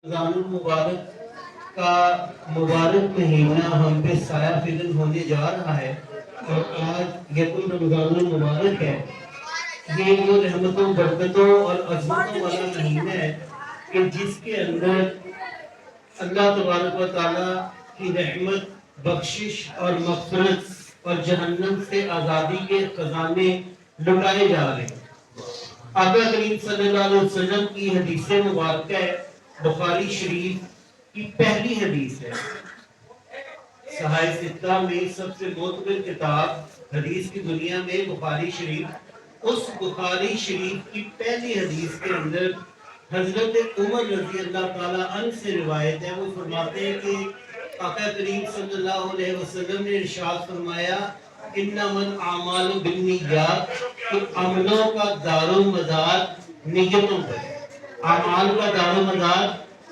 رمضان المبارک کا مبارک مہینہ ہم پہ سایہ فکن ہونے جا رہا ہے اور آج یکم رمضان المبارک ہے۔ یہ وہ رحمتوں برکتوں اور عظمتوں والا مہینہ ہے کہ جس کے اندر اللہ تبارک و تعالیٰ کی رحمت، بخشش اور مغفرت اور جہنم سے آزادی کے خزانے لٹائے جا رہے ہیں۔ آقا کریم صلی اللہ علیہ وسلم کی حدیث مبارکہ ہے، بخاری شریف کی پہلی حدیث ہے۔ صحائف ستہ میں سب سے معتبر کتاب حدیث کی دنیا میں بخاری شریف، اس بخاری شریف کی پہلی حدیث کے اندر حضرت عمر رضی اللہ تعالیٰ عنہ سے روایت ہے۔ وہ فرماتے ہیں کہ آقا کریم صلی اللہ علیہ وسلم نے ارشاد فرمایا، انما الاعمال بالنیات، کہ عملوں کا دار و مدار نیتوں پر ہے۔ اعمال کا دار و مدار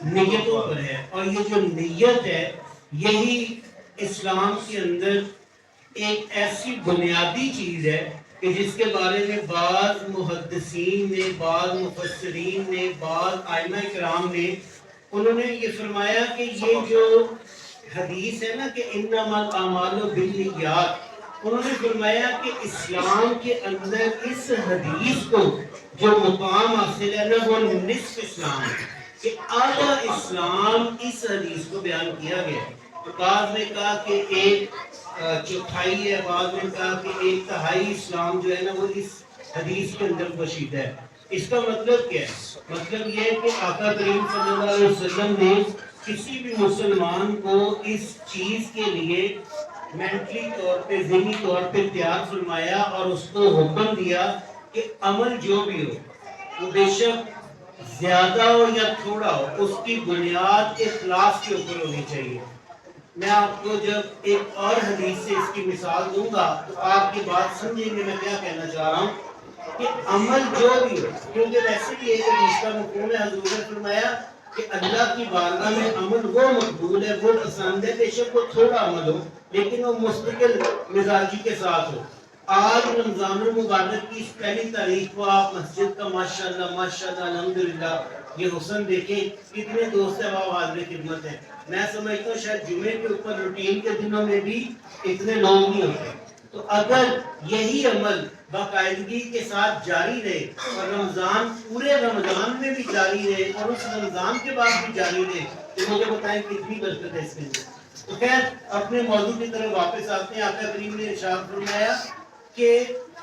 نیتوں پر ہے، اور یہ جو نیت ہے یہی اسلام کے اندر ایک ایسی بنیادی چیز ہے کہ جس کے بارے میں بعض محدثین نے، بعض مفسرین نے، بعض ائمہ کرام نے انہوں نے یہ فرمایا کہ یہ جو حدیث ہے نا کہ انما الاعمال بالنیات، انہوں نے فرمایا کہ اسلام کے اندر اس حدیث کو جو مقام حاصل ہے نا وہ نصف اسلام ہے، کہ آدھا اسلام اس حدیث کو بیان کیا گیا ہے۔ بعض نے کہا کہ ایک چوتھائی ہے، بعض نے کہا کہ ایک تہائی اسلام جو ہے نا وہ اس حدیث کے اندر پوشیدہ ہے۔ اس کا مطلب کیا ہے؟ مطلب یہ ہے کہ آقا کریم صلی اللہ علیہ وسلم نے کسی بھی مسلمان کو اس چیز کے لیے مینٹلی طور پہ، ذہنی طور پہ تیار فرمایا اور اس کو حکم دیا کہ عمل جو بھی ہو وہ بے شک زیادہ ہو یا تھوڑا ہو، اس کی بنیاد اخلاص کے اوپر ہونی چاہیے۔ میں آپ کو جب ایک اور حدیث سے اس کی مثال دوں گا تو آپ کی بات سمجھیں گے میں کیا کہنا چاہ رہا ہوں، کہ عمل جو بھی ہو، کیونکہ ویسے بھی ایک حدیث کا مفہوم ہے، حضور نے فرمایا کہ اللہ کی بارگاہ میں عمل وہ مقبول ہے، وہ پسند ہے، بے شک وہ تھوڑا عمل ہو لیکن وہ مستقل مزاجی کے ساتھ ہو۔ آج رمضان المبارک کی اس پہلی تاریخ کو آپ مسجد کا ماشاءاللہ ماشاءاللہ الحمدللہ یہ حسن دیکھیں، کتنے دوست احباب حاضر خدمت ہیں۔ میں سمجھتا ہوں شاید جمعے کے اوپر روٹین کے دنوں میں بھی اتنے لوگ نہیں ہوتے۔ تو اگر یہی عمل باقاعدگی کے ساتھ جاری رہے اور رمضان پورے رمضان میں بھی جاری رہے اور اس رمضان کے بعد بھی جاری رہے تو مجھے بتائیں کتنی برکت ہے اس کے اندر۔ تو خیر اپنے موضوع کی طرف واپس آتے ہیں۔ آقا کریم نے ارشاد فرمایا کہ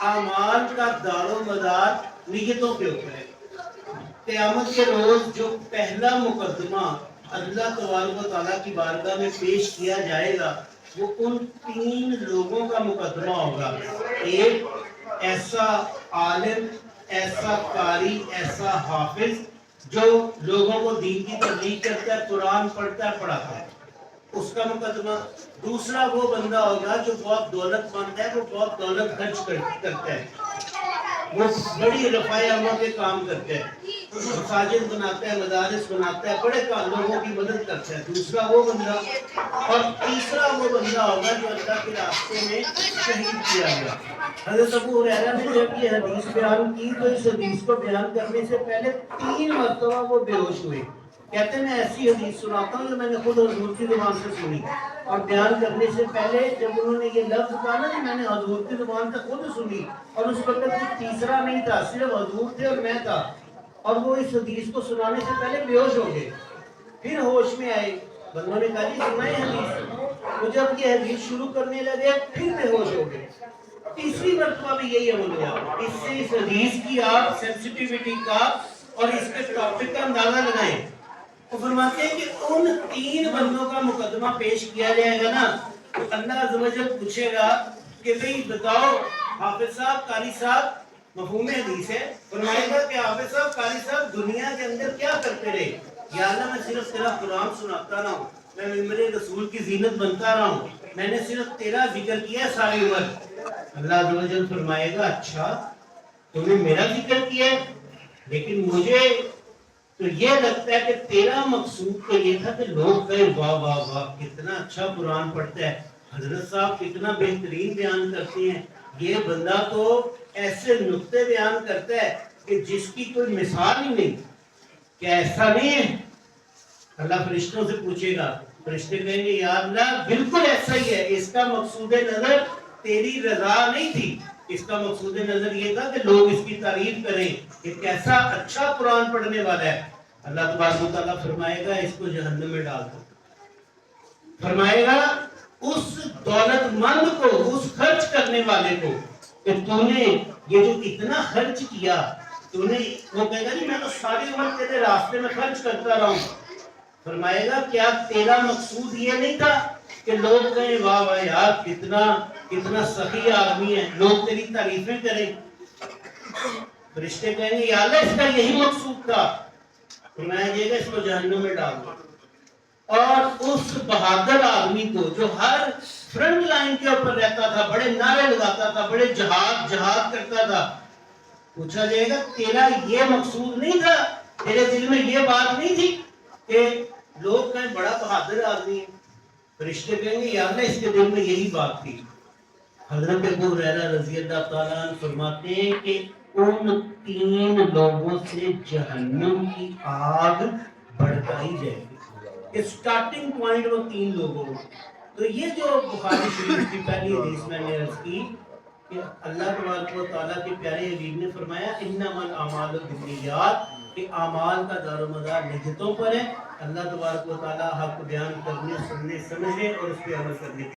اعمال کا دار و مدار نیتوں کے اوپر ہے۔ قیامت کے روز جو پہلا مقدمہ اللہ تبارک و تعالیٰ کی بارگاہ میں پیش کیا جائے گا وہ ان تین لوگوں کا مقدمہ ہوگا۔ ایک ایسا عالم، ایسا قاری، ایسا حافظ جو لوگوں کو دین کی تبلیغ کرتا ہے، قرآن پڑھتا ہے، پڑھاتا ہے، اس کا مقدمہ۔ دوسرا وہ بندہ ہوگا جو بہت دولت مند ہے، وہ بہت دولت خرچ کرتا ہے، وہ بڑی رفع عامہ کے کام کرتا ہے، مساجد بناتا ہے، مدارس بناتا ہے، بڑے لوگوں کی مدد کرتا ہے، دوسرا وہ بندہ۔ اور تیسرا وہ بندہ ہوگا جو اللہ کے راستے میں شہید کیا گیا۔ حضرت ابو ہریرہ نے جب یہ حدیث بیان کی تو اس حدیث کو بیان کرنے سے پہلے 3 مرتبہ وہ بے ہوش ہوئے۔ کہتے ہیں میں ایسی حدیث سناتا ہوں جو میں نے خود حضور کی زبان سے سنی، اور بیان کرنے سے پہلے جب انہوں نے یہ لفظ کہا نا کہ میں نے حضور کی زبان سے خود سنی، اور اس وقت کوئی تیسرا نہیں تھا، صرف حضور تھے اور میں تھا، اور وہ اس حدیث کو سنانے سے پہلے بے ہوش ہو گئے، پھر ہوش میں آئے۔ بندوں نے کہا جی سنائے حدیث، وہ جب یہ حدیث شروع کرنے لگے پھر بے ہوش ہو گئے۔ تیسری مرتبہ بھی یہی عمل ہوا۔ اس سے اس حدیث کی آپ سینسٹیوٹی کا اور اس کے ٹاپک کا اندازہ لگائیں۔ وہ فرماتے ہیں کہ ان 3 بندوں کا مقدمہ پیش کیا جائے گا نا تو اللہ عز و جل پوچھے گا کہ بھئی بتاؤ حافظ صاحب، قاری صاحب، مفہوم حدیث ہے، فرمائے گا کہ حافظ صاحب، قاری صاحب دنیا کے اندر کیا کرتے رہے؟ یا اللہ میں صرف تیرا قرآن سناتا رہا ہوں، میں ممبر رسول کی زینت بنتا رہا ہوں، میں نے صرف تیرا ذکر کیا ساری عمر۔ اللہ عز و جل فرمائے گا اچھا تم نے میرا ذکر کیا ہے، لیکن مجھے تو یہ لگتا ہے کہ تیرا مقصود تو یہ تھا کہ لوگ کہیں واہ واہ واہ کتنا اچھا قرآن پڑھتا ہے، حضرت صاحب کتنا بہترین بیان کرتے ہیں، یہ بندہ تو ایسے نقطے بیان کرتا ہے کہ جس کی کوئی مثال ہی نہیں۔ کیا ایسا نہیں ہے؟ اللہ فرشتوں سے پوچھے گا، فرشتے کہیں گے یا اللہ بالکل ایسا ہی ہے، اس کا مقصود نظر تیری رضا نہیں تھی، اس کا مقصود نظر یہ تھا کہ لوگ اس کی تعریف کریں کہ کیسا اچھا قرآن پڑھنے والا ہے۔ اللہ تبارک و تعالیٰ فرمائے گا اس کو جہنم میں ڈال دو، فرمائے گا اس دولت مند کو، اس خرچ کرنے والے کو کہ تو نے یہ جو اتنا خرچ کیا، تو نے، وہ کہے گا جی میں تو ساری عمر تیرے راستے میں خرچ کرتا رہا ہوں، فرمائے گا کیا تیرا مقصود یہ نہیں تھا کہ لوگ کہیں واہ واہ یار کتنا سخی آدمی ہے، لوگ تیری تعریفیں کریں؟ فرشتے کہیں گے یا اللہ اس کا یہی مقصود تھا، فرمایا جائے گا اس کو جہنم میں ڈال دو۔ اور اس بہادر آدمی کو جو ہر فرنٹ لائن کے اوپر رہتا تھا، بڑے نعرے لگاتا تھا، بڑے جہاد کرتا تھا، پوچھا جائے گا تیرا یہ مقصود نہیں تھا، تیرے دل میں یہ بات نہیں تھی کہ لوگ کہیں بڑا بہادر آدمی ہے؟ فرشتے کہیں گے یا اللہ اس کے دل میں یہی بات تھی۔ حضرت ابو ہریرہ رضی اللہ تعالیٰ عنہ فرماتے ہیں کہ ان 3 لوگوں سے جہنم کی آگ بھڑکائی جائے گی، سٹارٹنگ پوائنٹ وہ 3 لوگوں۔ تو یہ جو بخاری شریف کی پہلی حدیث میں نے عرض کی کہ اللہ تبارک و تعالیٰ کے پیارے حبیب نے فرمایا انما الاعمال بالنیات، کہ اعمال کا دار و مدار نیتوں پر ہے۔ اللہ تبارک و تعالیٰ حق بیان کرنے، سننے، سمجھنے اور اس پہ عمل کرنے